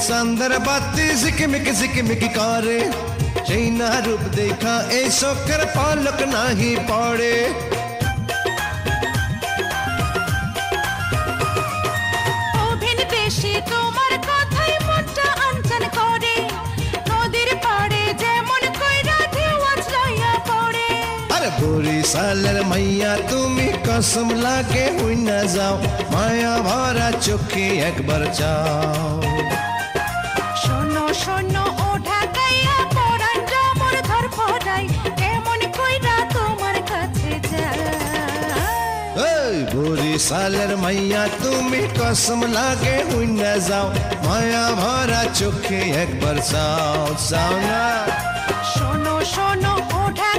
চান্দের বাতি ঝিকিমিকি করে, সেই না রূপ দেখা এই চোখের পলক নাহি পড়ে। অভিন দেশে তোমার কথাই মনটা আনচান করে, নদীর পাড়ে যেমন কইরা ঢেউ আজ লইয়া পড়ে। আরে বরিশালের মাইয়া তুমি কসম লাগে হই না যাও, মায়া ভরা চোখে একবার চাও। শোনো শোনো ও ঢাকাইয়া পরানটা মোর ধর পড়াই, কেমন কইরা তোমার কাছে যায়। এই বরিশালের মাইয়া তুমি কসম লাগে হই না যাও, মায়া ভরা চোখে একবার চাও, চাও না। শোনো শোনো ও ঢাকাইয়া